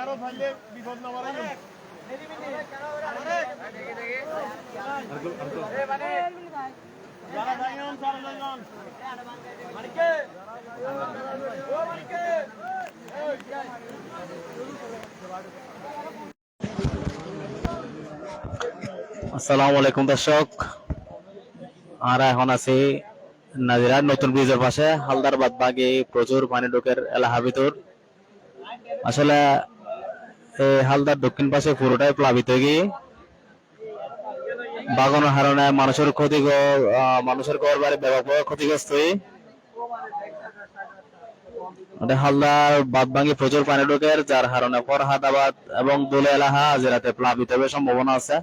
আরো ফাইলে বিপদ না বাড়াই আসসালামু আলাইকুম দর্শক, আমরা এখন আছি নাজিরার নতুন ব্রিজের পাশে। হালদার বাদবাগে প্রচুর পানি ঢোকের এলাকা ভিতর। আসলে এই হালদার দক্ষিণ পাশে পুরোটাই প্লাবিত গিয়ে বাগানোর হারণে মানুষের ঘর বাড়ি ব্যাপকভাবে ক্ষতিগ্রস্ত। হালদার বাদবাঙ্গি প্রচুর পানি ঢোকের, যার কারণে ফরহাদাবাদ এবং দোলে এলাকা আজ রাতে প্লাবিত হওয়ার সম্ভাবনা আছে।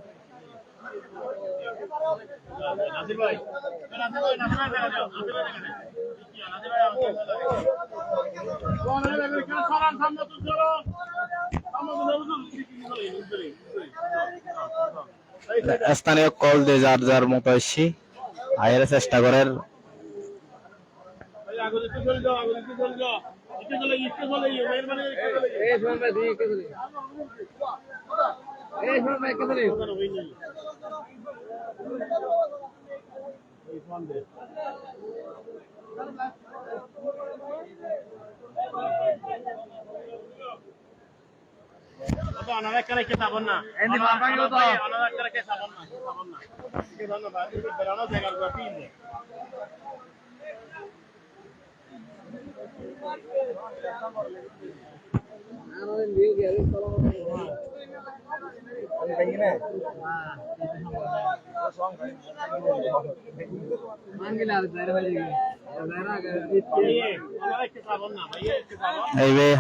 স্থানীয় কল দিয়ে যার যার মতো এসছি আয়ের চেষ্টা করেন।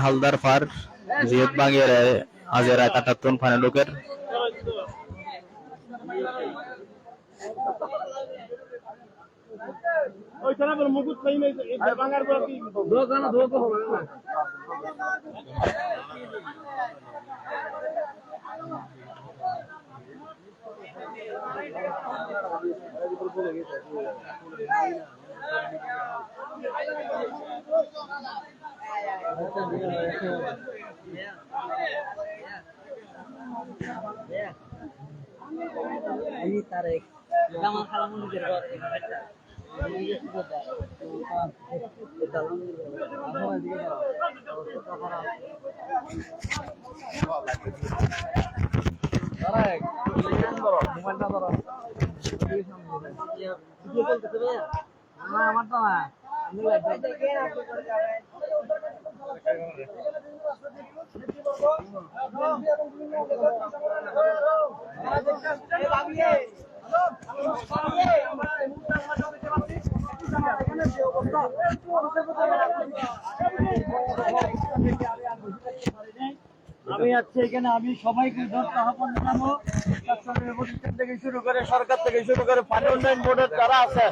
হালদার ফার জিয়ত বাগের আজের ৭৮ ফানে লোকের ini tarik jangan salah mundur আমি আজকে এখানে আমি সবাইকে আহ্বান জানাবো, প্রতিষ্ঠান থেকে শুরু করে সরকার থেকে শুরু করে পানি উন্নয়ন বোর্ডের যারা আছে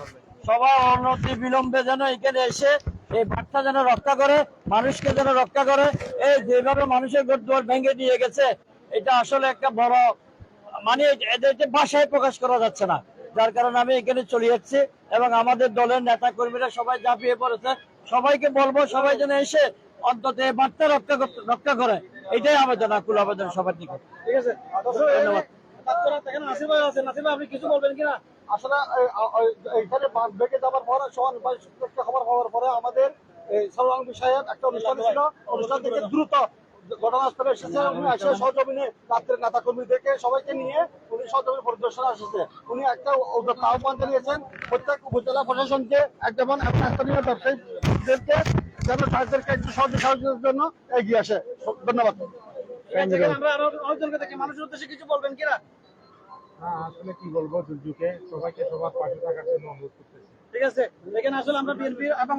সবাই অনতি বিলম্বে যেন এখানে এসে এই বার্তা যেন রক্ষা করে, মানুষকে যেন রক্ষা করে। এই যেভাবে মানুষের ঘর দুয়ার ভেঙে দিয়ে গেছে, এটা আসলে একটা বড় মানে এদের ভাষায় প্রকাশ করা যাচ্ছে না। যার কারণে আমি এখানে চলে যাচ্ছি এবং আমাদের দলের নেতা কর্মীরা সবাই ঝাঁপিয়ে পড়েছে। সবাইকে বলবো সবাই যেন এসে অন্তত এই বার্তা রক্ষা করে, এটাই আবেদন, আকুল আবেদন সবার দিকে। ঠিক আছে, ধন্যবাদ। আপনি কিছু বলবেন কিনা? আসলে এইখানে বাঁধ ভেঙে যাবার পর খবর পাওয়ার পরে আমাদের সালমান সাহেব একটা অনুষ্ঠান ছিল, অনুষ্ঠান থেকে দ্রুত ঘটনাস্থলে এসেছে। উনি এসে সহজমিনে রাত্রের নেতা কর্মীদেরকে সবাইকে নিয়ে উনি সহজমিনে পরিদর্শনে এসেছে। উনি একটা আহ্বান জানিয়েছেন প্রত্যেক উপজেলা প্রশাসনকে যেমন স্থানীয় ব্যবসায়ীদেরকে যেন তাদেরকে একটু সহযোগিতার জন্য এগিয়ে আসে। ধন্যবাদ। আমরা আরো অনেকজনকে দেখি, মানুষের উদ্দেশ্যে কিছু বলবেন কিনা? আসলে কি বলবো, দুর্যোগে সবাইকে সবার পাশে থাকার জন্য অনুরোধ করতেছি। ঠিক আছে, এখানে আসলে আমরা বিএনপি এবং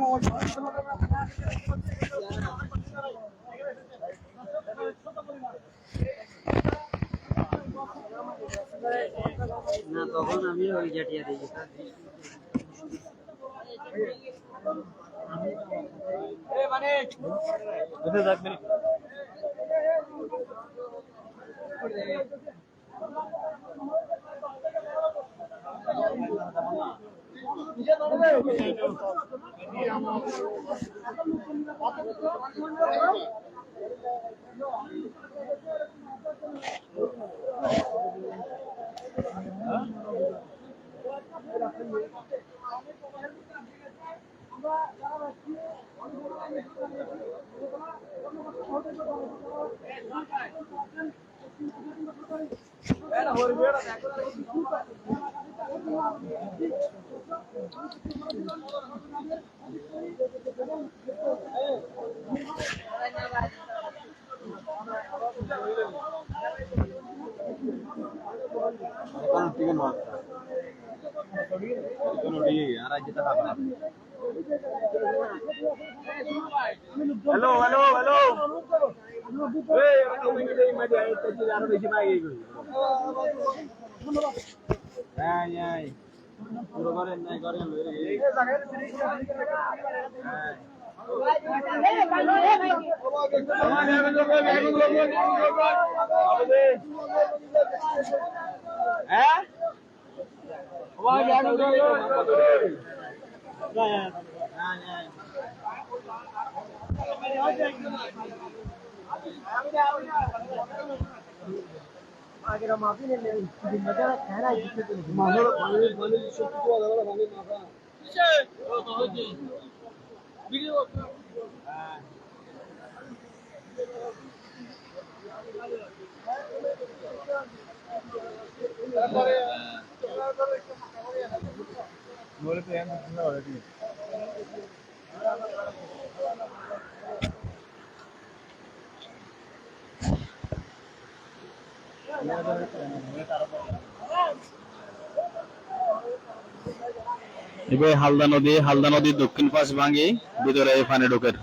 না তখন আমি ওই জাটিয়া দিই হ্যালো হ্যালো হ্যালো হ্যাঁ এবার হালদা নদীর দক্ষিণ পাশ ভাঙি ভিতরে এই পানি ঢোকের।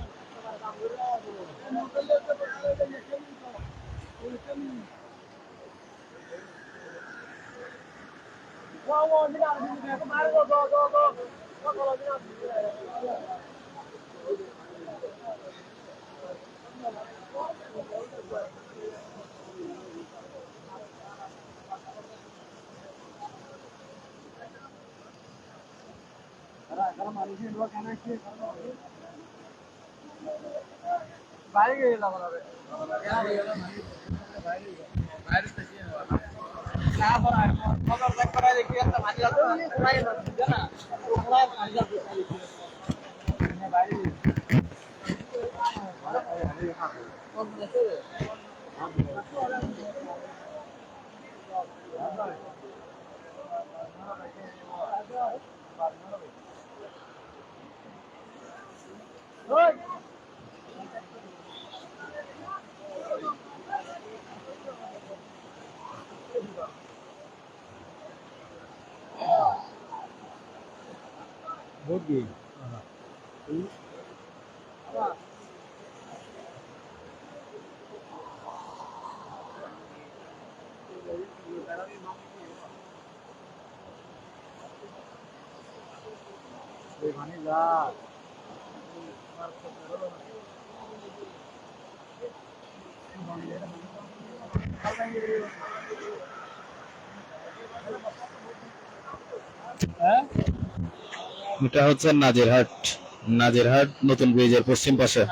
এটা হচ্ছে নাজিরহাট নতুন ব্রিজের পশ্চিম পাশে।